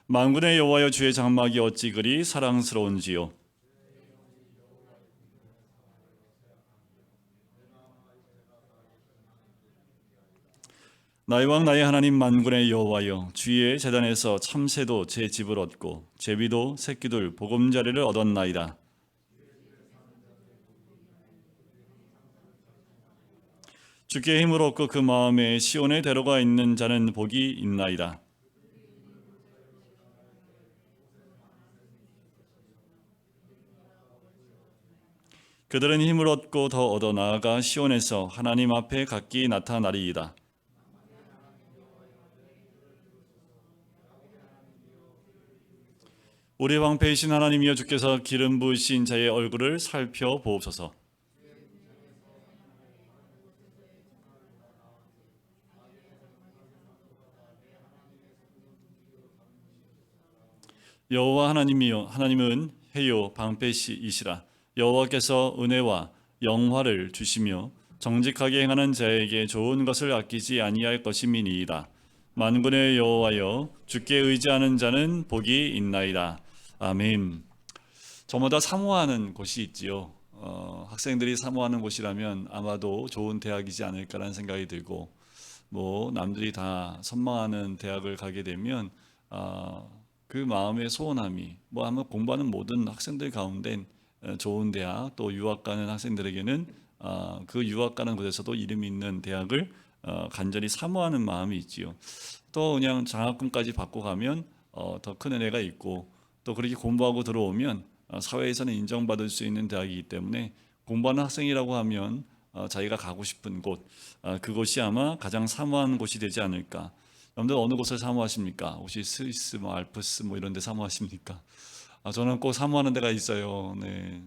만군의 여호와여, 주의 장막이 어찌 그리 사랑스러운지요. 나의 왕 나의 하나님 만군의 여호와여, 주의 제단에서 참새도 제 집을 얻고 제비도 새끼들 보금자리를 얻었나이다. 주께 힘을 얻고 그 마음에 시온에 데려가 있는 자는 복이 있나이다. 그들은 힘을 얻고 더 얻어 나아가 시온에서 하나님 앞에 각기 나타나리이다. 우리 방패이신 하나님이여, 주께서 기름 부으신 자의 얼굴을 살펴보옵소서. 여호와 하나님이여, 하나님은 해요 방패이시라. 여호와께서 은혜와 영화를 주시며 정직하게 행하는 자에게 좋은 것을 아끼지 아니할 것임이니이다. 만군의 여호와여, 주께 의지하는 자는 복이 있나이다. 아멘. 저마다 사모하는 곳이 있지요. 학생들이 사모하는 곳이라면 아마도 좋은 대학이지 않을까라는 생각이 들고, 뭐 남들이 다 선망하는 대학을 가게 되면 그 마음의 소원함이, 뭐 아마 공부하는 모든 학생들 가운데 좋은 대학, 또 유학 가는 학생들에게는 그 유학 가는 곳에서도 이름 있는 대학을 간절히 사모하는 마음이 있지요. 또 그냥 장학금까지 받고 가면 더 큰 은혜가 있고, 또 그렇게 공부하고 들어오면 사회에서는 인정받을 수 있는 대학이기 때문에 공부하는 학생이라고 하면 자기가 가고 싶은 곳, 그곳이 아마 가장 사모하는 곳이 되지 않을까. 여러분들 어느 곳을 사모하십니까? 혹시 스위스, 뭐 알프스 뭐 이런 데 사모하십니까? 저는 꼭 사모하는 데가 있어요. 네.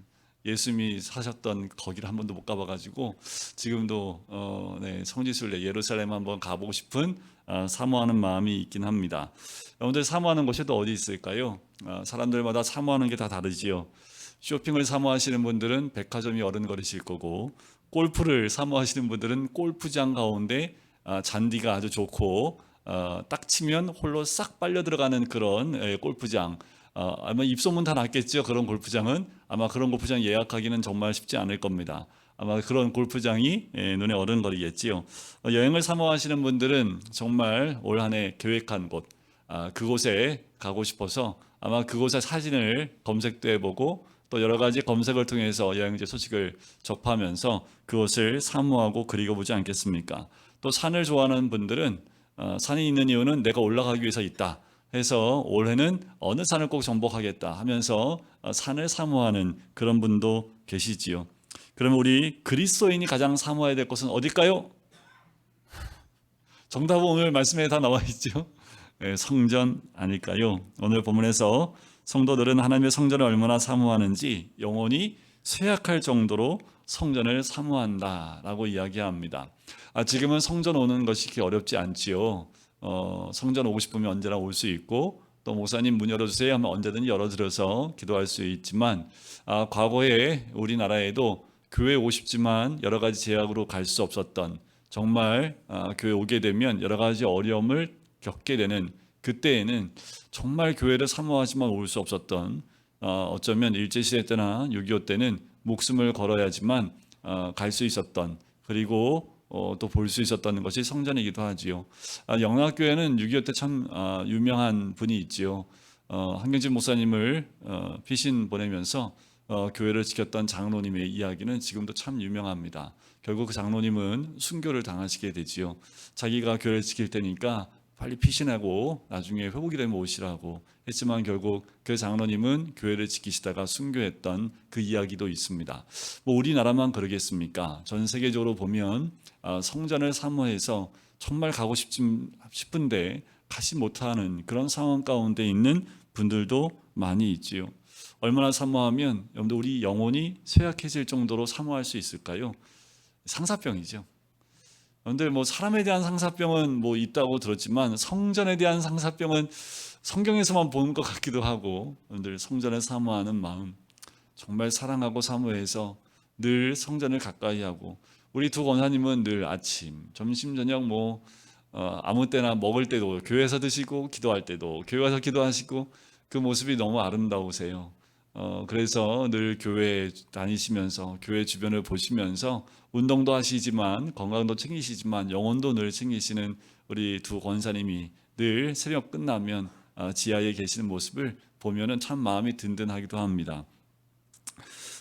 예수님이 사셨던 거기를 한 번도 못 가봐가지고 지금도 네, 성지순례 예루살렘 한번 가보고 싶은 사모하는 마음이 있긴 합니다. 여러분들 사모하는 곳이 또 어디 있을까요? 사람들마다 사모하는 게 다 다르지요. 쇼핑을 사모하시는 분들은 백화점이 어른거리실 거고, 골프를 사모하시는 분들은 골프장 가운데 잔디가 아주 좋고 딱 치면 홀로 싹 빨려 들어가는 그런 골프장, 아마 입소문 다 났겠죠. 그런 골프장은 아마 그런 골프장 예약하기는 정말 쉽지 않을 겁니다. 아마 그런 골프장이 눈에 어른거리겠지요. 여행을 사모하시는 분들은 정말 올 한 해 계획한 곳, 그곳에 가고 싶어서 아마 그곳의 사진을 검색도 해보고 또 여러 가지 검색을 통해서 여행지 소식을 접하면서 그곳을 사모하고 그리워보지 않겠습니까? 또 산을 좋아하는 분들은 산이 있는 이유는 내가 올라가기 위해서 있다 해서 올해는 어느 산을 꼭 정복하겠다 하면서 산을 사모하는 그런 분도 계시지요. 그러면 우리 그리스도인이 가장 사모해야 될 곳은 어딜까요? 정답은 오늘 말씀에 다 나와 있죠. 성전 아닐까요? 오늘 본문에서 성도들은 하나님의 성전을 얼마나 사모하는지 영혼이 쇠약할 정도로 성전을 사모한다라고 이야기합니다. 지금은 성전 오는 것이 그렇게 어렵지 않지요. 성전 오고 싶으면 언제나 올 수 있고, 또 목사님 문 열어주세요 하면 언제든지 열어드려서 기도할 수 있지만, 과거에 우리나라에도 교회 오고 싶지만 여러 가지 제약으로 갈 수 없었던, 정말 교회 오게 되면 여러 가지 어려움을 겪게 되는 그때에는 정말 교회를 사모하지만 올 수 없었던, 어쩌면 일제시대 때나 6.25 때는 목숨을 걸어야지만 갈 수 있었던, 그리고 또 볼 수 있었던 것이 성전이기도 하지요. 영락교회는 6.25 때 참 유명한 분이 있지요. 한경진 목사님을 피신 보내면서 교회를 지켰던 장로님의 이야기는 지금도 참 유명합니다. 결국 그 장로님은 순교를 당하시게 되지요. 자기가 교회를 지킬 테니까 빨리 피신하고 나중에 회복이 되면 오시라고 했지만 결국 그 장로님은 교회를 지키시다가 순교했던 그 이야기도 있습니다. 뭐 우리나라만 그러겠습니까? 전 세계적으로 보면 성전을 사모해서 정말 가고 싶은데 가지 못하는 그런 상황 가운데 있는 분들도 많이 있지요. 얼마나 사모하면 여러분들 우리 영혼이 쇠약해질 정도로 사모할 수 있을까요? 상사병이죠. 여러분들 뭐 사람에 대한 상사병은 뭐 있다고 들었지만 성전에 대한 상사병은 성경에서만 보는 것 같기도 하고, 여러분들 성전을 사모하는 마음, 정말 사랑하고 사모해서 늘 성전을 가까이 하고, 우리 두 권사님은 늘 아침, 점심, 저녁 뭐 아무 때나 먹을 때도 교회에서 드시고 기도할 때도 교회 와서 기도하시고 그 모습이 너무 아름다우세요. 그래서 늘 교회 다니시면서 교회 주변을 보시면서 운동도 하시지만 건강도 챙기시지만 영혼도 늘 챙기시는 우리 두 권사님이 늘 새벽 끝나면 지하에 계시는 모습을 보면은 참 마음이 든든하기도 합니다.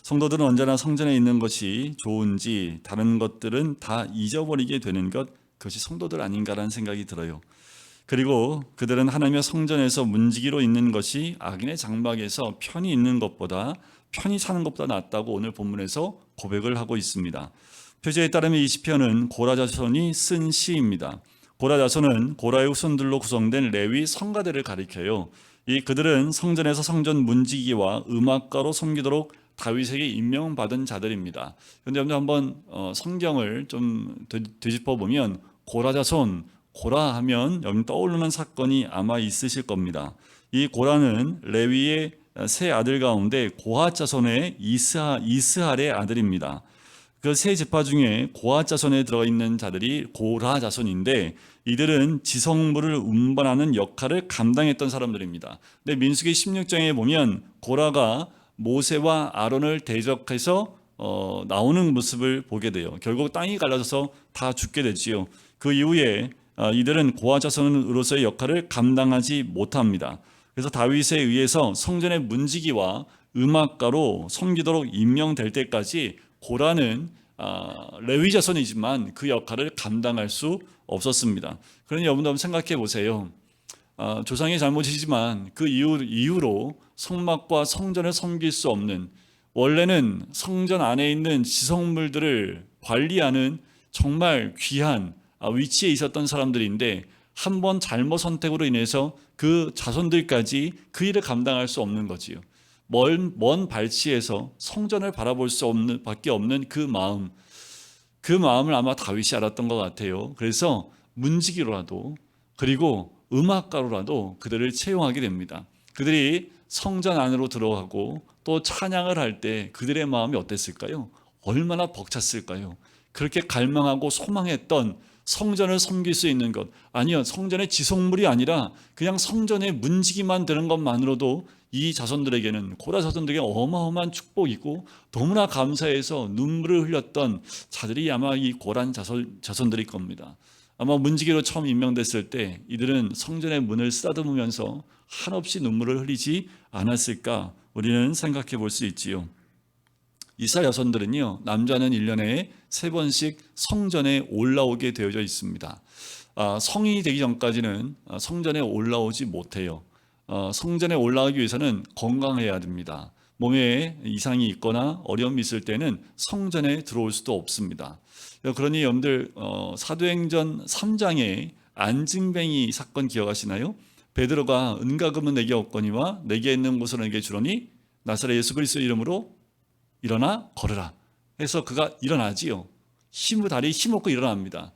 성도들은 언제나 성전에 있는 것이 좋은지 다른 것들은 다 잊어버리게 되는 것, 그것이 성도들 아닌가라는 생각이 들어요. 그리고 그들은 하나님의 성전에서 문지기로 있는 것이 악인의 장막에서 편히 있는 것보다 편히 사는 것보다 낫다고 오늘 본문에서 고백을 하고 있습니다. 표제에 따르면 이 시편은 고라 자손이 쓴 시입니다. 고라 자손은 고라의 후손들로 구성된 레위 성가대를 가리켜요. 그들은 성전에서 성전 문지기와 음악가로 섬기도록 다윗에게 임명받은 자들입니다. 그런데 여러분들 한번 성경을 좀 되짚어 보면 고라 자손, 고라 하면 여러분 떠오르는 사건이 아마 있으실 겁니다. 이 고라는 레위의 세 아들 가운데 고핫 자손의 이스할의 아들입니다. 그 세 지파 중에 고핫 자손에 들어 있는 자들이 고라 자손인데 이들은 지성물을 운반하는 역할을 감당했던 사람들입니다. 근데 민수기 16장에 보면 고라가 모세와 아론을 대적해서 나오는 모습을 보게 돼요. 결국 땅이 갈라져서 다 죽게 되지요. 그 이후에 이들은 고아 자손으로서의 역할을 감당하지 못합니다. 그래서 다윗에 의해서 성전의 문지기와 음악가로 섬기도록 임명될 때까지 고라는 레위 자손이지만 그 역할을 감당할 수 없었습니다. 그러니 여러분도 한번 생각해 보세요. 조상의 잘못이지만 그 이후로 성막과 성전을 섬길 수 없는, 원래는 성전 안에 있는 지성물들을 관리하는 정말 귀한 위치에 있었던 사람들인데 한 번 잘못 선택으로 인해서 그 자손들까지 그 일을 감당할 수 없는 거지요. 먼 발치에서 성전을 바라볼 수 없는 밖에 없는 그 마음을 아마 다윗이 알았던 것 같아요. 그래서 문지기로라도 그리고 음악가로라도 그들을 채용하게 됩니다. 그들이 성전 안으로 들어가고 또 찬양을 할 때 그들의 마음이 어땠을까요? 얼마나 벅찼을까요? 그렇게 갈망하고 소망했던 성전을 섬길 수 있는 것, 아니요, 성전의 지성물이 아니라 그냥 성전의 문지기만 되는 것만으로도 이 자손들에게는, 고라 자손들에게 어마어마한 축복이고 너무나 감사해서 눈물을 흘렸던 자들이 아마 이 고란 자손들일 겁니다. 아마 문지기로 처음 임명됐을 때 이들은 성전의 문을 쓰다듬으면서 한없이 눈물을 흘리지 않았을까 우리는 생각해 볼 수 있지요. 이스라엘 여성들은요, 남자는 1년에 3번씩 성전에 올라오게 되어져 있습니다. 성인이 되기 전까지는 성전에 올라오지 못해요. 성전에 올라가기 위해서는 건강해야 됩니다. 몸에 이상이 있거나 어려움이 있을 때는 성전에 들어올 수도 없습니다. 그러니 여러분들 사도행전 3장의 안진뱅이 사건 기억하시나요? 베드로가 은가금은 내게 없거니와 내게 있는 것을 내게 주노니 나사렛 예수 그리스도 이름으로 일어나 걸으라 해서 그가 일어나지요. 다리에 힘없고 일어납니다.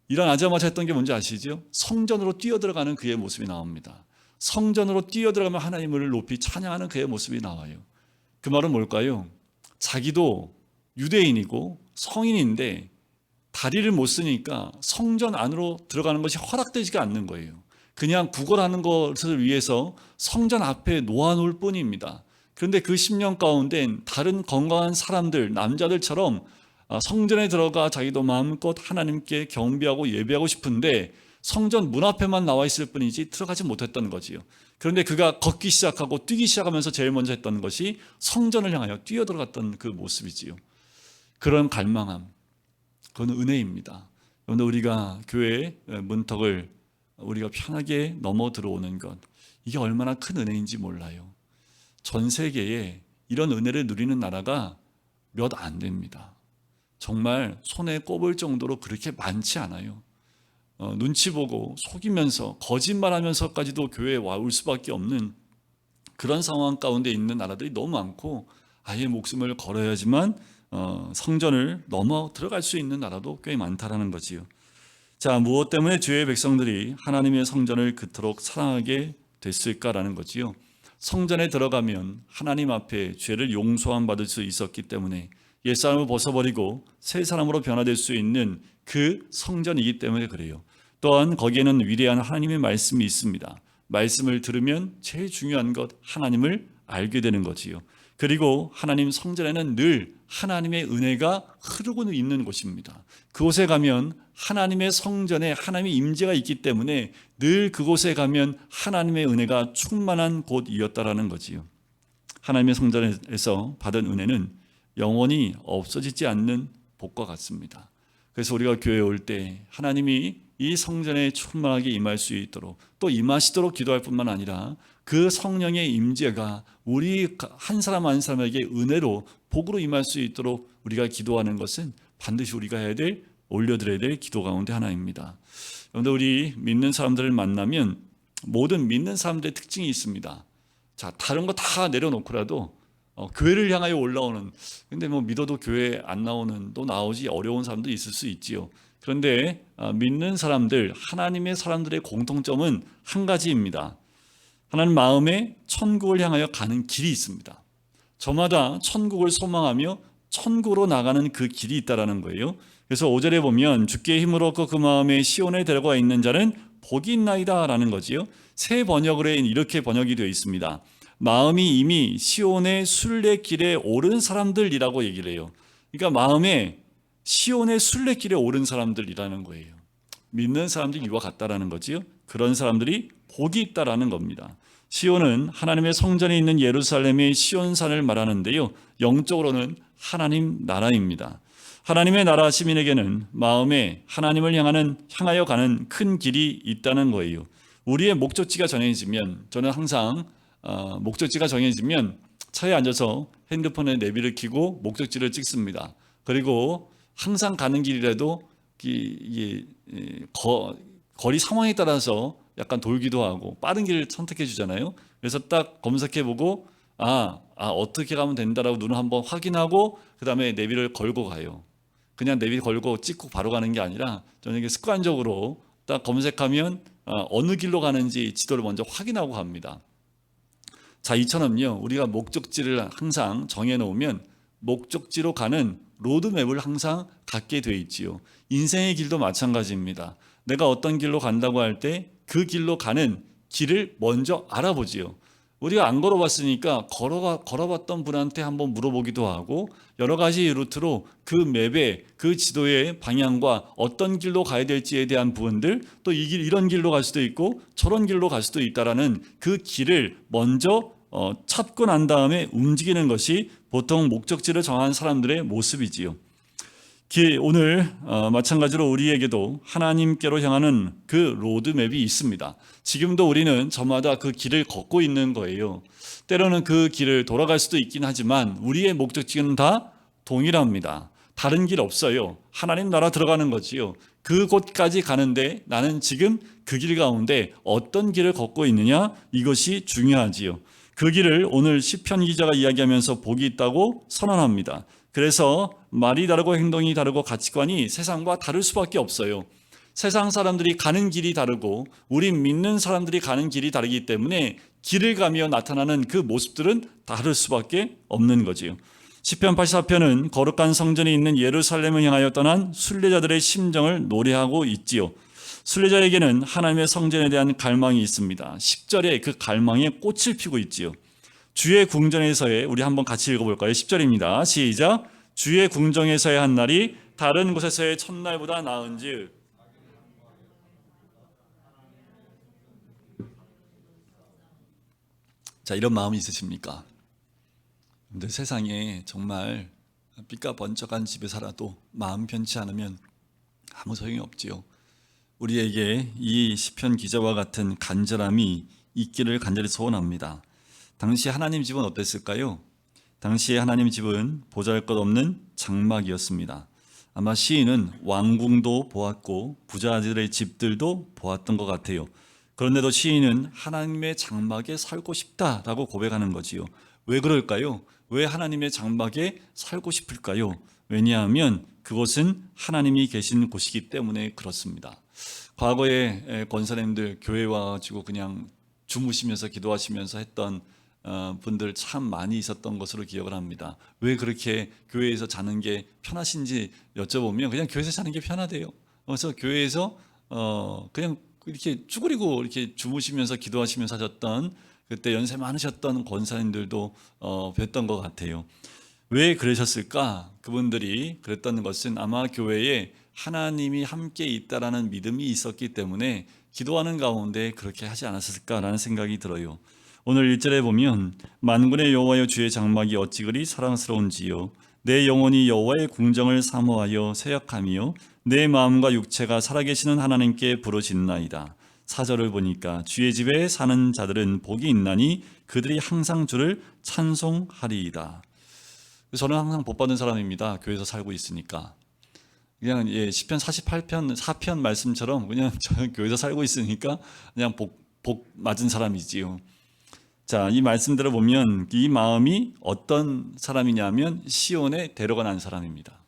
일어나자마자 했던 게 뭔지 아시죠? 성전으로 뛰어들어가는 그의 모습이 나옵니다. 성전으로 뛰어들어가면 하나님을 높이 찬양하는 그의 모습이 나와요. 그 말은 뭘까요? 자기도 유대인이고 성인인데 다리를 못 쓰니까 성전 안으로 들어가는 것이 허락되지가 않는 거예요. 그냥 구걸하는 것을 위해서 성전 앞에 놓아놓을 뿐입니다. 그런데 그 10년 가운데 다른 건강한 사람들, 남자들처럼 성전에 들어가 자기도 마음껏 하나님께 경배하고 예배하고 싶은데 성전 문 앞에만 나와 있을 뿐이지 들어가지 못했던 거지요. 그런데 그가 걷기 시작하고 뛰기 시작하면서 제일 먼저 했던 것이 성전을 향하여 뛰어들어갔던 그 모습이지요. 그런 갈망함, 그건 은혜입니다. 그런데 우리가 교회 문턱을 우리가 편하게 넘어 들어오는 것, 이게 얼마나 큰 은혜인지 몰라요. 전 세계에 이런 은혜를 누리는 나라가 몇 안 됩니다. 정말 손에 꼽을 정도로 그렇게 많지 않아요. 눈치 보고 속이면서 거짓말하면서까지도 교회에 와올 수밖에 없는 그런 상황 가운데 있는 나라들이 너무 많고 아예 목숨을 걸어야지만 성전을 넘어 들어갈 수 있는 나라도 꽤 많다라는 거지요. 자, 무엇 때문에 주의 백성들이 하나님의 성전을 그토록 사랑하게 됐을까라는 거지요. 성전에 들어가면 하나님 앞에 죄를 용서함 받을 수 있었기 때문에 옛사람을 벗어버리고 새 사람으로 변화될 수 있는 그 성전이기 때문에 그래요. 또한 거기에는 위대한 하나님의 말씀이 있습니다. 말씀을 들으면 제일 중요한 것 하나님을 알게 되는 거지요. 그리고 하나님 성전에는 늘 하나님의 은혜가 흐르고 있는 곳입니다. 그곳에 가면 하나님의 성전에 하나님의 임재가 있기 때문에 늘 그곳에 가면 하나님의 은혜가 충만한 곳이었다라는 거지요. 하나님의 성전에서 받은 은혜는 영원히 없어지지 않는 복과 같습니다. 그래서 우리가 교회에 올 때 하나님이 이 성전에 충만하게 임할 수 있도록 또 임하시도록 기도할 뿐만 아니라 그 성령의 임재가 우리 한 사람 한 사람에게 은혜로 복으로 임할 수 있도록 우리가 기도하는 것은 반드시 우리가 해야 될, 올려드려야 될 기도 가운데 하나입니다. 그런데 우리 믿는 사람들을 만나면 모든 믿는 사람들의 특징이 있습니다. 자, 다른 거 다 내려놓고라도 교회를 향하여 올라오는, 근데 뭐 믿어도 교회 안 나오는, 또 나오지 어려운 사람도 있을 수 있지요. 그런데 믿는 사람들, 하나님의 사람들의 공통점은 한 가지입니다. 하나님 마음에 천국을 향하여 가는 길이 있습니다. 저마다 천국을 소망하며 천국으로 나가는 그 길이 있다라는 거예요. 그래서 5절에 보면 주께 힘을 얻고 그 마음에 시온에 데려가 있는 자는 복이 있나이다 라는 거지요. 새 번역으로 이렇게 번역이 되어 있습니다. 마음이 이미 시온의 순례길에 오른 사람들이라고 얘기를 해요. 그러니까 마음에 시온의 순례길에 오른 사람들이라는 거예요. 믿는 사람들이 이와 같다라는 거지요. 그런 사람들이 복이 있다라는 겁니다. 시온은 하나님의 성전에 있는 예루살렘의 시온산을 말하는데요. 영적으로는 하나님 나라입니다. 하나님의 나라 시민에게는 마음에 하나님을 향하여 가는 큰 길이 있다는 거예요. 우리의 목적지가 정해지면, 저는 항상 목적지가 정해지면 차에 앉아서 핸드폰에 내비를 켜고 목적지를 찍습니다. 그리고 항상 가는 길이라도 거리 상황에 따라서 약간 돌기도 하고 빠른 길을 선택해 주잖아요. 그래서 딱 검색해보고 어떻게 가면 된다라고 눈을 한번 확인하고 그 다음에 내비를 걸고 가요. 그냥 내비 걸고 찍고 바로 가는 게 아니라 저는 이게 습관적으로 딱 검색하면 어느 길로 가는지 지도를 먼저 확인하고 갑니다. 자, 이처럼요, 우리가 목적지를 항상 정해놓으면 목적지로 가는 로드맵을 항상 갖게 돼 있지요. 인생의 길도 마찬가지입니다. 내가 어떤 길로 간다고 할 때 그 길로 가는 길을 먼저 알아보지요. 우리가 안 걸어봤으니까 걸어봤던 분한테 한번 물어보기도 하고 여러 가지 루트로 그 맵에 그 지도의 방향과 어떤 길로 가야 될지에 대한 부분들, 또 이 길 이런 길로 갈 수도 있고 저런 길로 갈 수도 있다라는 그 길을 먼저 찾고 난 다음에 움직이는 것이 보통 목적지를 정한 사람들의 모습이지요. 오늘 마찬가지로 우리에게도 하나님께로 향하는 그 로드맵이 있습니다. 지금도 우리는 저마다 그 길을 걷고 있는 거예요. 때로는 그 길을 돌아갈 수도 있긴 하지만 우리의 목적지는 다 동일합니다. 다른 길 없어요. 하나님 나라 들어가는 거지요. 그곳까지 가는데 나는 지금 그 길 가운데 어떤 길을 걷고 있느냐, 이것이 중요하지요. 그 길을 오늘 시편 기자가 이야기하면서 복이 있다고 선언합니다. 그래서 말이 다르고 행동이 다르고 가치관이 세상과 다를 수밖에 없어요. 세상 사람들이 가는 길이 다르고 우리 믿는 사람들이 가는 길이 다르기 때문에 길을 가며 나타나는 그 모습들은 다를 수밖에 없는 거지요. 시편 84편은 거룩한 성전이 있는 예루살렘을 향하여 떠난 순례자들의 심정을 노래하고 있지요. 순례자에게는 하나님의 성전에 대한 갈망이 있습니다. 10절에 그 갈망에 꽃을 피고 있지요. 주의 궁전에서의, 우리 한번 같이 읽어볼까요? 10절입니다. 시작. 주의 궁정에서의 한 날이 다른 곳에서의 첫날보다 나은즉. 자, 이런 마음이 있으십니까? 근데 세상에 정말 삐까번쩍한 집에 살아도 마음 편치 않으면 아무 소용이 없지요. 우리에게 이 시편 기자와 같은 간절함이 있기를 간절히 소원합니다. 당시 하나님 집은 어땠을까요? 당시에 하나님 집은 보잘것없는 장막이었습니다. 아마 시인은 왕궁도 보았고 부자들의 집들도 보았던 것 같아요. 그런데도 시인은 하나님의 장막에 살고 싶다라고 고백하는 거지요. 왜 그럴까요? 왜 하나님의 장막에 살고 싶을까요? 왜냐하면 그곳은 하나님이 계신 곳이기 때문에 그렇습니다. 과거에 권사님들 교회 와가지고 그냥 주무시면서 기도하시면서 했던 분들 참 많이 있었던 것으로 기억을 합니다. 왜 그렇게 교회에서 자는 게 편하신지 여쭤보면 그냥 교회에서 자는 게 편하대요. 그래서 교회에서 그냥 이렇게 쭈그리고 이렇게 주무시면서 기도하시면서 하셨던 그때 연세 많으셨던 권사님들도 뵀던 것 같아요. 왜 그러셨을까? 그분들이 그랬던 것은 아마 교회에 하나님이 함께 있다라는 믿음이 있었기 때문에 기도하는 가운데 그렇게 하지 않았을까라는 생각이 들어요. 오늘 1절에 보면 만군의 여호와여 주의 장막이 어찌 그리 사랑스러운지요 내 영혼이 여호와의 궁정을 사모하여 새역하며 내 마음과 육체가 살아계시는 하나님께 부르짖나이다. 4절을 보니까 주의 집에 사는 자들은 복이 있나니 그들이 항상 주를 찬송하리이다. 저는 항상 복 받은 사람입니다. 교회에서 살고 있으니까. 그냥 시편 48편 4편 말씀처럼 그냥 저는 교회에서 살고 있으니까 그냥 복 맞은 사람이지요. 자, 이 말씀들을 보면 이 마음이 어떤 사람이냐면 시온에 데려가 난 사람입니다.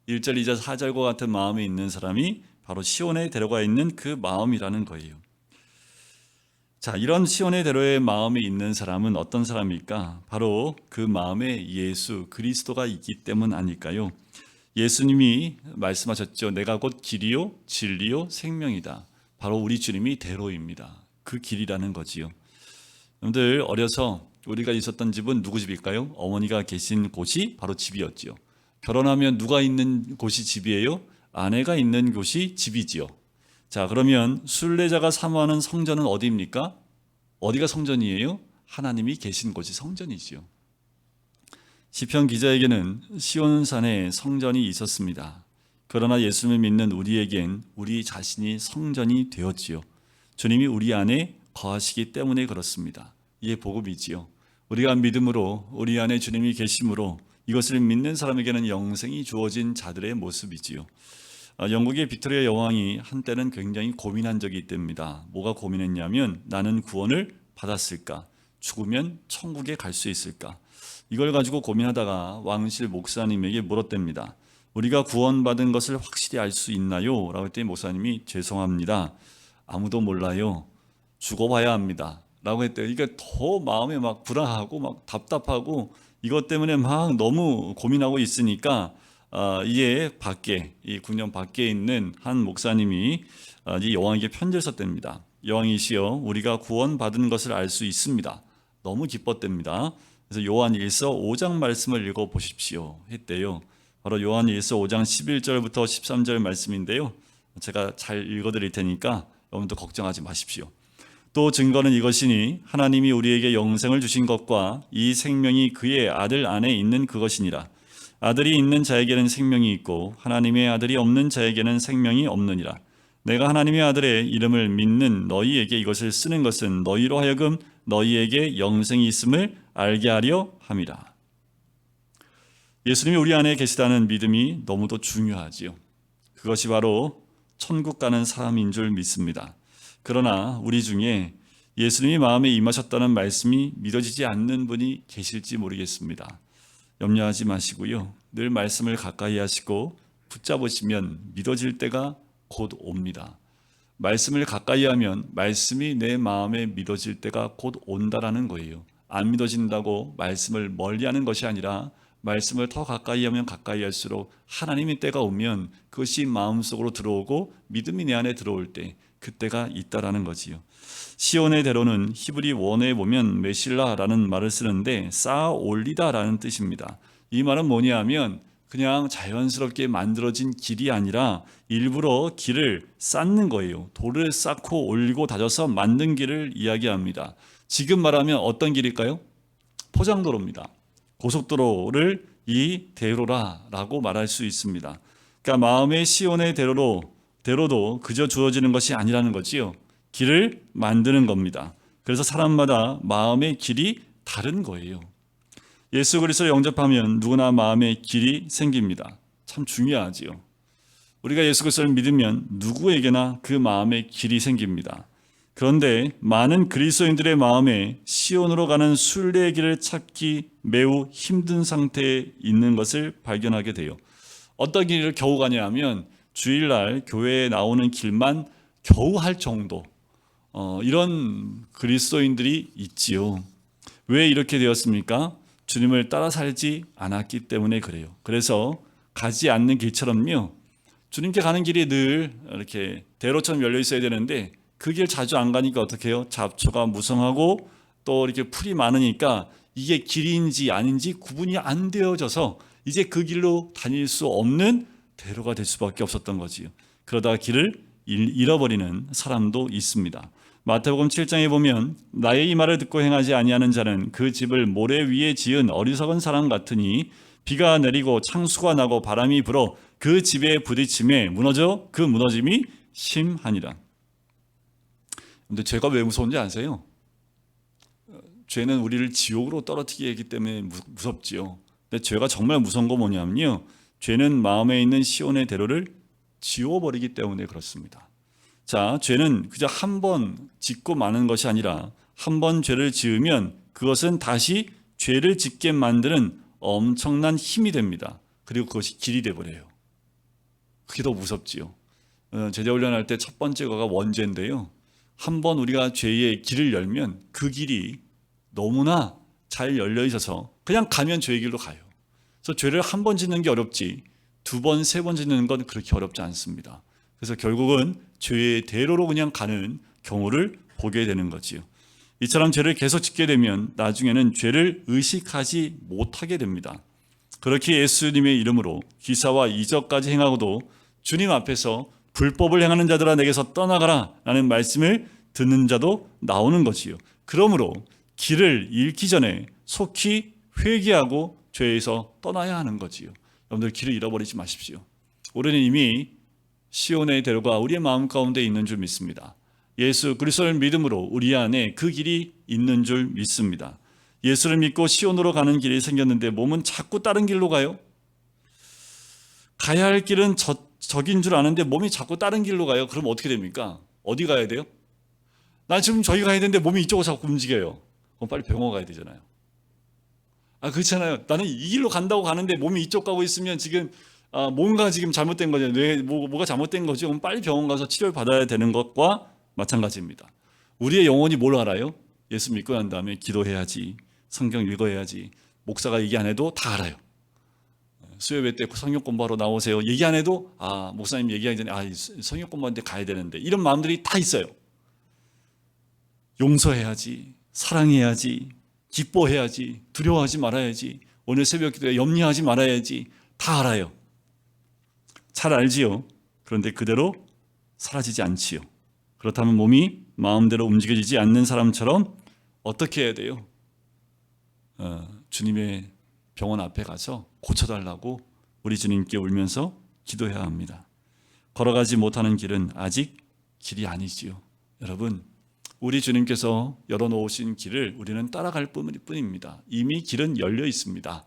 1절, 2절, 4절과 같은 마음이 있는 사람이 바로 시온에 데려가 있는 그 마음이라는 거예요. 자, 이런 시온의 대로의 마음에 있는 사람은 어떤 사람일까? 바로 그 마음에 예수 그리스도가 있기 때문 아닐까요? 예수님이 말씀하셨죠. 내가 곧 길이요 진리요 생명이다. 바로 우리 주님이 대로입니다. 그 길이라는 거지요. 여러분들 어려서 우리가 있었던 집은 누구 집일까요? 어머니가 계신 곳이 바로 집이었지요. 결혼하면 누가 있는 곳이 집이에요? 아내가 있는 곳이 집이지요. 자, 그러면 순례자가 사모하는 성전은 어디입니까? 어디가 성전이에요? 하나님이 계신 곳이 성전이지요. 시편 기자에게는 시온산에 성전이 있었습니다. 그러나 예수님을 믿는 우리에겐 우리 자신이 성전이 되었지요. 주님이 우리 안에 거하시기 때문에 그렇습니다. 이게 복음이지요. 우리가 믿음으로 우리 안에 주님이 계심으로 이것을 믿는 사람에게는 영생이 주어진 자들의 모습이지요. 영국의 빅토리아 여왕이 한때는 굉장히 고민한 적이 있답니다. 뭐가 고민했냐면 나는 구원을 받았을까? 죽으면 천국에 갈 수 있을까? 이걸 가지고 고민하다가 왕실 목사님에게 물었답니다. 우리가 구원받은 것을 확실히 알 수 있나요? 라고 했더니 목사님이 죄송합니다. 아무도 몰라요. 죽어봐야 합니다. 라고 했대요. 이게 더 마음에 막 불안하고 막 답답하고 이것 때문에 막 너무 고민하고 있으니까 이에 밖에 이 궁전 밖에 있는 한 목사님이 이 여왕에게 편지를 썼답니다. 여왕이시여 우리가 구원받은 것을 알 수 있습니다. 너무 기뻤답니다. 그래서 요한일서 5장 말씀을 읽어보십시오 했대요. 바로 요한일서 5장 11절부터 13절 말씀인데요. 제가 잘 읽어드릴 테니까 여러분도 걱정하지 마십시오. 또 증거는 이것이니 하나님이 우리에게 영생을 주신 것과 이 생명이 그의 아들 안에 있는 그것이니라. 아들이 있는 자에게는 생명이 있고 하나님의 아들이 없는 자에게는 생명이 없느니라. 내가 하나님의 아들의 이름을 믿는 너희에게 이것을 쓰는 것은 너희로 하여금 너희에게 영생이 있음을 알게 하려 함이라. 예수님이 우리 안에 계시다는 믿음이 너무도 중요하지요. 그것이 바로 천국 가는 사람인 줄 믿습니다. 그러나 우리 중에 예수님이 마음에 임하셨다는 말씀이 믿어지지 않는 분이 계실지 모르겠습니다. 염려하지 마시고요. 늘 말씀을 가까이 하시고 붙잡으시면 믿어질 때가 곧 옵니다. 말씀을 가까이 하면 말씀이 내 마음에 믿어질 때가 곧 온다라는 거예요. 안 믿어진다고 말씀을 멀리하는 것이 아니라 말씀을 더 가까이 하면 가까이 할수록 하나님의 때가 오면 그것이 마음속으로 들어오고 믿음이 내 안에 들어올 때 그때가 있다라는 거지요. 시온의 대로는 히브리 원어에 보면 메실라라는 말을 쓰는데 쌓아 올리다라는 뜻입니다. 이 말은 뭐냐 하면 그냥 자연스럽게 만들어진 길이 아니라 일부러 길을 쌓는 거예요. 돌을 쌓고 올리고 다져서 만든 길을 이야기합니다. 지금 말하면 어떤 길일까요? 포장도로입니다. 고속도로를 이 대로라라고 말할 수 있습니다. 그러니까 마음의 시온의 대로도 그저 주어지는 것이 아니라는 거지요. 길을 만드는 겁니다. 그래서 사람마다 마음의 길이 다른 거예요. 예수 그리스도를 영접하면 누구나 마음의 길이 생깁니다. 참 중요하지요. 우리가 예수 그리스도를 믿으면 누구에게나 그 마음의 길이 생깁니다. 그런데 많은 그리스도인들의 마음에 시온으로 가는 순례의 길을 찾기 매우 힘든 상태에 있는 것을 발견하게 돼요. 어떤 길을 겨우 가냐 하면 주일날 교회에 나오는 길만 겨우 할 정도 이런 그리스도인들이 있지요. 왜 이렇게 되었습니까? 주님을 따라 살지 않았기 때문에 그래요. 그래서 가지 않는 길처럼요. 주님께 가는 길이 늘 이렇게 대로처럼 열려 있어야 되는데 그 길 자주 안 가니까 어떻게 해요? 잡초가 무성하고 또 이렇게 풀이 많으니까 이게 길인지 아닌지 구분이 안 되어져서 이제 그 길로 다닐 수 없는 대로가 될 수밖에 없었던 거지요. 그러다가 길을 잃어버리는 사람도 있습니다. 마태복음 7장에 보면 나의 이 말을 듣고 행하지 아니하는 자는 그 집을 모래 위에 지은 어리석은 사람 같으니 비가 내리고 창수가 나고 바람이 불어 그 집에 부딪힘에 무너져 그 무너짐이 심하니라. 근데 죄가 왜 무서운지 아세요? 죄는 우리를 지옥으로 떨어뜨리게 하기 때문에 무섭지요. 근데 죄가 정말 무서운 거 뭐냐면요, 죄는 마음에 있는 시온의 대로를 지워버리기 때문에 그렇습니다. 자, 죄는 그저 한 번 짓고 마는 것이 아니라 한 번 죄를 지으면 그것은 다시 죄를 짓게 만드는 엄청난 힘이 됩니다. 그리고 그것이 길이 돼버려요. 그게 더 무섭지요. 제자훈련할 때 첫 번째 거가 원죄인데요, 한 번 우리가 죄의 길을 열면 그 길이 너무나 잘 열려 있어서 그냥 가면 죄의 길로 가요. 그래서 죄를 한 번 짓는 게 어렵지 두 번, 세 번 짓는 건 그렇게 어렵지 않습니다. 그래서 결국은 죄의 대로로 그냥 가는 경우를 보게 되는 거지요. 이처럼 죄를 계속 짓게 되면 나중에는 죄를 의식하지 못하게 됩니다. 그렇게 예수님의 이름으로 기사와 이적까지 행하고도 주님 앞에서 불법을 행하는 자들아 내게서 떠나가라 라는 말씀을 듣는 자도 나오는 거지요. 그러므로 길을 잃기 전에 속히 회개하고 죄에서 떠나야 하는 거지요. 여러분들 길을 잃어버리지 마십시오. 우리는 이미 시온의 대로가 우리의 마음 가운데 있는 줄 믿습니다. 예수 그리스도를 믿음으로 우리 안에 그 길이 있는 줄 믿습니다. 예수를 믿고 시온으로 가는 길이 생겼는데 몸은 자꾸 다른 길로 가요. 가야 할 길은 저긴 줄 아는데 몸이 자꾸 다른 길로 가요. 그럼 어떻게 됩니까? 어디 가야 돼요? 난 지금 저기 가야 되는데 몸이 이쪽으로 자꾸 움직여요. 그럼 빨리 병원 가야 되잖아요. 그렇잖아요. 나는 이 길로 간다고 가는데 몸이 이쪽 가고 있으면 지금 뭔가 지금 잘못된 거죠. 뭐가 잘못된 거죠. 그럼 빨리 병원 가서 치료를 받아야 되는 것과 마찬가지입니다. 우리의 영혼이 뭘 알아요? 예수 믿고 난 다음에 기도해야지, 성경 읽어야지, 목사가 얘기 안 해도 다 알아요. 수요예배 때 성경 공부하러 나오세요. 얘기 안 해도 목사님 얘기하기 전에 성경 공부하는데 가야 되는데, 이런 마음들이 다 있어요. 용서해야지, 사랑해야지, 기뻐해야지, 두려워하지 말아야지, 오늘 새벽 기도에 염려하지 말아야지, 다 알아요. 잘 알지요. 그런데 그대로 사라지지 않지요. 그렇다면 몸이 마음대로 움직여지지 않는 사람처럼 어떻게 해야 돼요? 주님의 병원 앞에 가서 고쳐달라고 우리 주님께 울면서 기도해야 합니다. 걸어가지 못하는 길은 아직 길이 아니지요. 여러분, 우리 주님께서 열어놓으신 길을 우리는 따라갈 뿐입니다. 이미 길은 열려 있습니다.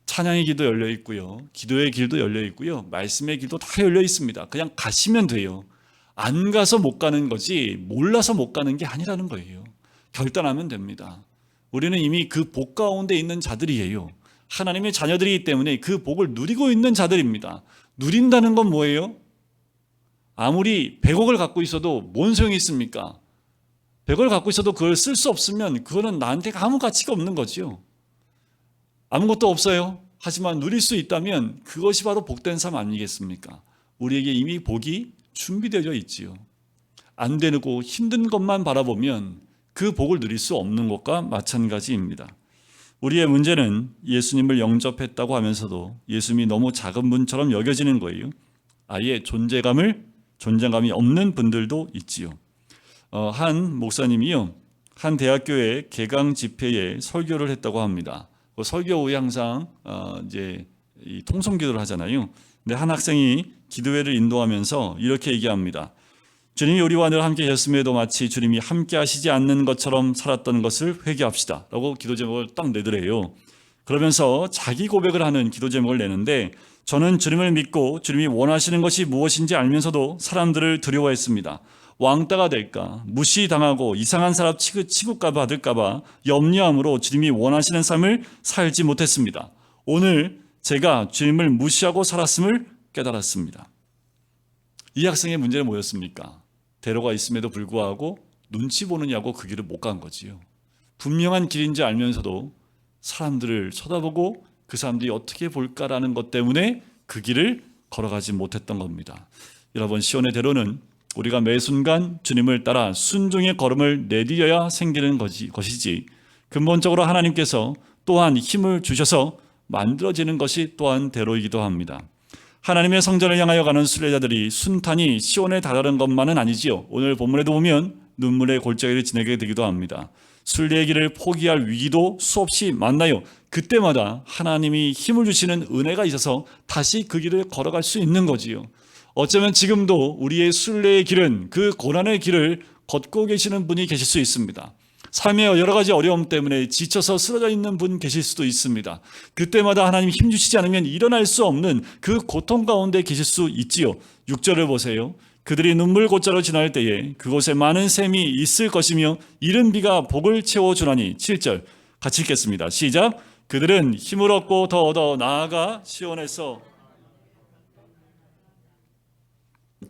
찬양의 길도 열려 있고요, 기도의 길도 열려 있고요, 말씀의 길도 다 열려 있습니다. 그냥 가시면 돼요. 안 가서 못 가는 거지 몰라서 못 가는 게 아니라는 거예요. 결단하면 됩니다. 우리는 이미 그 복 가운데 있는 자들이에요. 하나님의 자녀들이기 때문에 그 복을 누리고 있는 자들입니다. 누린다는 건 뭐예요? 아무리 100억을 갖고 있어도 뭔 소용이 있습니까? 100억을 갖고 있어도 그걸 쓸 수 없으면 그거는 나한테 아무 가치가 없는 거지요. 아무것도 없어요. 하지만 누릴 수 있다면 그것이 바로 복된 삶 아니겠습니까? 우리에게 이미 복이 준비되어 있지요. 안 되고 힘든 것만 바라보면 그 복을 누릴 수 없는 것과 마찬가지입니다. 우리의 문제는 예수님을 영접했다고 하면서도 예수님이 너무 작은 분처럼 여겨지는 거예요. 아예 존재감이 없는 분들도 있지요. 한 목사님이요, 한 대학교의 개강 집회에 설교를 했다고 합니다. 그 설교 후에 항상 이제 이 통성기도를 하잖아요. 근데 한 학생이 기도회를 인도하면서 이렇게 얘기합니다. 주님이 우리와 늘 함께 계셨음에도 마치 주님이 함께 하시지 않는 것처럼 살았던 것을 회개합시다 라고 기도 제목을 딱 내더래요. 그러면서 자기 고백을 하는 기도 제목을 내는데, 저는 주님을 믿고 주님이 원하시는 것이 무엇인지 알면서도 사람들을 두려워했습니다. 왕따가 될까, 무시당하고 이상한 사람 취급가 받을까 봐 염려함으로 주님이 원하시는 삶을 살지 못했습니다. 오늘 제가 주님을 무시하고 살았음을 깨달았습니다. 이 학생의 문제는 뭐였습니까? 대로가 있음에도 불구하고 눈치 보느냐고 그 길을 못 간 거지요. 분명한 길인지 알면서도 사람들을 쳐다보고 그 사람들이 어떻게 볼까라는 것 때문에 그 길을 걸어가지 못했던 겁니다. 여러분, 시온의 대로는 우리가 매 순간 주님을 따라 순종의 걸음을 내디뎌야 생기는 것이지 근본적으로 하나님께서 또한 힘을 주셔서 만들어지는 것이 또한 대로이기도 합니다. 하나님의 성전을 향하여 가는 순례자들이 순탄히 시온에 다다른 것만은 아니지요. 오늘 본문에도 보면 눈물의 골짜기를 지나게 되기도 합니다. 순례의 길을 포기할 위기도 수없이 만나요. 그때마다 하나님이 힘을 주시는 은혜가 있어서 다시 그 길을 걸어갈 수 있는 거지요. 어쩌면 지금도 우리의 순례의 길은 그 고난의 길을 걷고 계시는 분이 계실 수 있습니다. 삶의 여러 가지 어려움 때문에 지쳐서 쓰러져 있는 분 계실 수도 있습니다. 그때마다 하나님이 힘주시지 않으면 일어날 수 없는 그 고통 가운데 계실 수 있지요. 6절을 보세요. 그들이 눈물 곧자로 지날 때에 그곳에 많은 샘이 있을 것이며 이른 비가 복을 채워주나니. 7절 같이 읽겠습니다. 시작. 그들은 힘을 얻고 더 얻어 나아가 시온에서.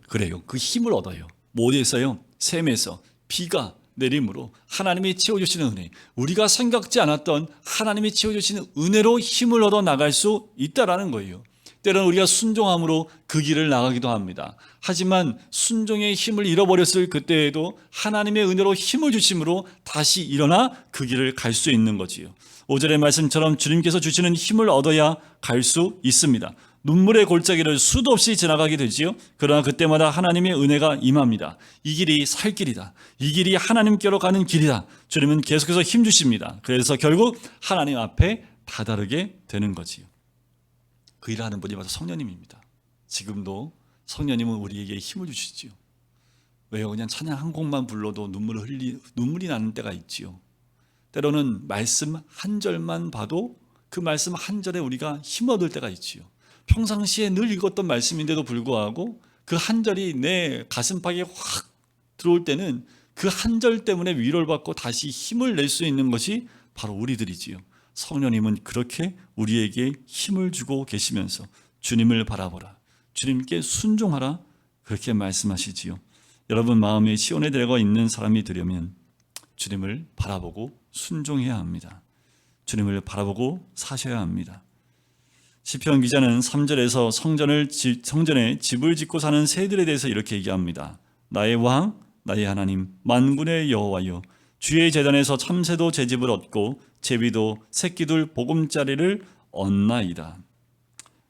그래요. 그 힘을 얻어요. 어디에서요? 샘에서 비가 내림으로 하나님이 채워주시는 은혜, 우리가 생각지 않았던 하나님이 채워주시는 은혜로 힘을 얻어 나갈 수 있다라는 거예요. 때로는 우리가 순종함으로 그 길을 나가기도 합니다. 하지만 순종의 힘을 잃어버렸을 그때에도 하나님의 은혜로 힘을 주심으로 다시 일어나 그 길을 갈 수 있는 거지요. 5절의 말씀처럼 주님께서 주시는 힘을 얻어야 갈 수 있습니다. 눈물의 골짜기를 수도 없이 지나가게 되지요. 그러나 그때마다 하나님의 은혜가 임합니다. 이 길이 살 길이다. 이 길이 하나님께로 가는 길이다. 주님은 계속해서 힘 주십니다. 그래서 결국 하나님 앞에 다다르게 되는 거지요. 그 일을 하는 분이 바로 성령님입니다. 지금도 성령님은 우리에게 힘을 주시지요. 왜요? 그냥 찬양 한 곡만 불러도 눈물이 나는 때가 있지요. 때로는 말씀 한 절만 봐도 그 말씀 한 절에 우리가 힘 얻을 때가 있지요. 평상시에 늘 읽었던 말씀인데도 불구하고 그 한 절이 내 가슴팍에 확 들어올 때는 그 한 절 때문에 위로를 받고 다시 힘을 낼 수 있는 것이 바로 우리들이지요. 성령님은 그렇게 우리에게 힘을 주고 계시면서 주님을 바라보라, 주님께 순종하라, 그렇게 말씀하시지요. 여러분 마음에 시온에 들어가 있는 사람이 되려면 주님을 바라보고 순종해야 합니다. 주님을 바라보고 사셔야 합니다. 시편 기자는 3절에서 성전에 집을 짓고 사는 새들에 대해서 이렇게 얘기합니다. 나의 왕, 나의 하나님, 만군의 여호와여, 주의 제단에서 참새도 제 집을 얻고 제비도 새끼들 보금자리를 얻나이다.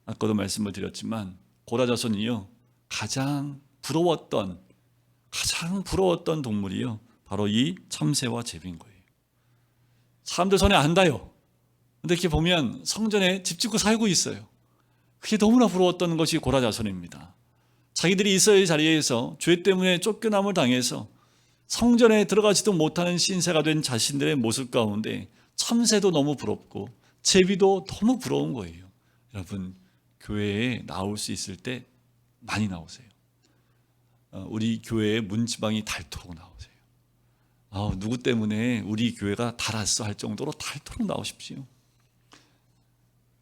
아까도 말씀을 드렸지만 고라자손이요, 가장 부러웠던 동물이요, 바로 이 참새와 제비인 거예요. 사람들 손에 안 닿아요. 근데 이렇게 보면 성전에 집 짓고 살고 있어요. 그게 너무나 부러웠던 것이 고라자손입니다. 자기들이 있어야 할 자리에서 죄 때문에 쫓겨남을 당해서 성전에 들어가지도 못하는 신세가 된 자신들의 모습 가운데 참새도 너무 부럽고 제비도 너무 부러운 거예요. 여러분, 교회에 나올 수 있을 때 많이 나오세요. 우리 교회의 문지방이 닳도록 나오세요. 누구 때문에 우리 교회가 닳았어 할 정도로 닳도록 나오십시오.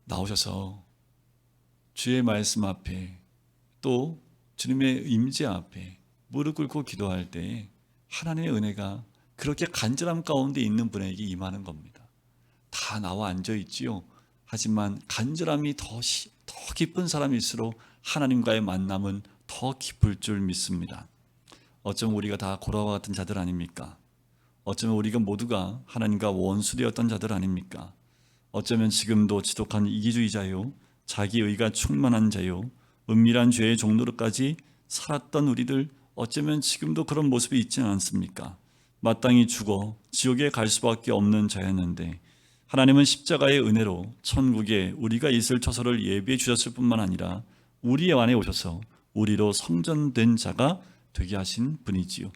나오셔서 주의 말씀 앞에 또 주님의 임재 앞에 무릎 꿇고 기도할 때 하나님의 은혜가 그렇게 간절함 가운데 있는 분에게 임하는 겁니다. 다 나와 앉아 있지요. 하지만 간절함이 더 깊은 사람일수록 하나님과의 만남은 더 깊을 줄 믿습니다. 어쩌면 우리가 다 고라와 같은 자들 아닙니까? 어쩌면 우리가 모두가 하나님과 원수되었던 자들 아닙니까? 어쩌면 지금도 지독한 이기주의자요, 자기의가 충만한 자요, 은밀한 죄의 종로로까지 살았던 우리들, 어쩌면 지금도 그런 모습이 있지는 않습니까? 마땅히 죽어 지옥에 갈 수밖에 없는 자였는데 하나님은 십자가의 은혜로 천국에 우리가 있을 처소를 예비해 주셨을 뿐만 아니라 우리 안에 오셔서 우리로 성전된 자가 되게 하신 분이지요.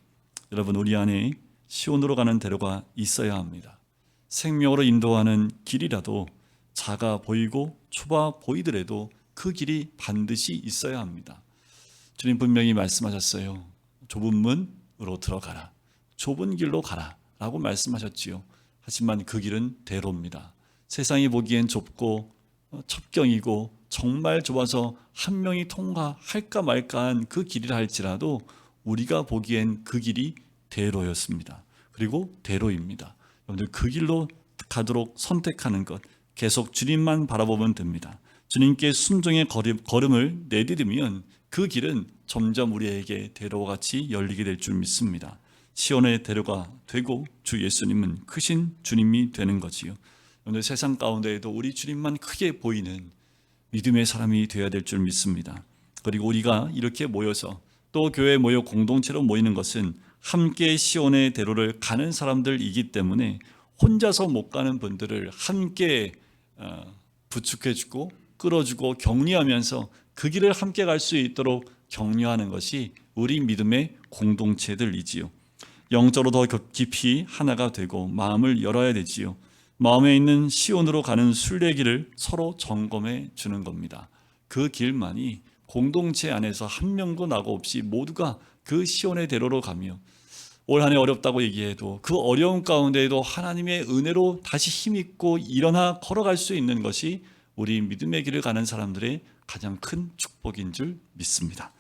여러분, 우리 안에 시온으로 가는 대로가 있어야 합니다. 생명으로 인도하는 길이라도 작아 보이고 좁아 보이더라도 그 길이 반드시 있어야 합니다. 주님 분명히 말씀하셨어요. 좁은 문으로 들어가라, 좁은 길로 가라 라고 말씀하셨지요. 하지만 그 길은 대로입니다. 세상이 보기엔 좁고 첩경이고 정말 좁아서 한 명이 통과할까 말까한 그 길이라 할지라도 우리가 보기엔 그 길이 대로였습니다. 그리고 대로입니다. 여러분들 그 길로 가도록 선택하는 것, 계속 주님만 바라보면 됩니다. 주님께 순종의 걸음을 내디디면 그 길은 점점 우리에게 대로와 같이 열리게 될 줄 믿습니다. 시온의 대로가 되고 주 예수님은 크신 주님이 되는 거지요. 오늘 세상 가운데에도 우리 주님만 크게 보이는 믿음의 사람이 되어야 될 줄 믿습니다. 그리고 우리가 이렇게 모여서 또 교회에 모여 공동체로 모이는 것은 함께 시온의 대로를 가는 사람들이기 때문에 혼자서 못 가는 분들을 함께 부축해주고 끌어주고 격려하면서 그 길을 함께 갈 수 있도록 격려하는 것이 우리 믿음의 공동체들이지요. 영적으로 더 깊이 하나가 되고 마음을 열어야 되지요. 마음에 있는 시온으로 가는 순례길을 서로 점검해 주는 겁니다. 그 길만이 공동체 안에서 한 명도 나고 없이 모두가 그 시온의 대로로 가며 올 한 해 어렵다고 얘기해도 그 어려운 가운데에도 하나님의 은혜로 다시 힘있고 일어나 걸어갈 수 있는 것이 우리 믿음의 길을 가는 사람들의 가장 큰 축복인 줄 믿습니다.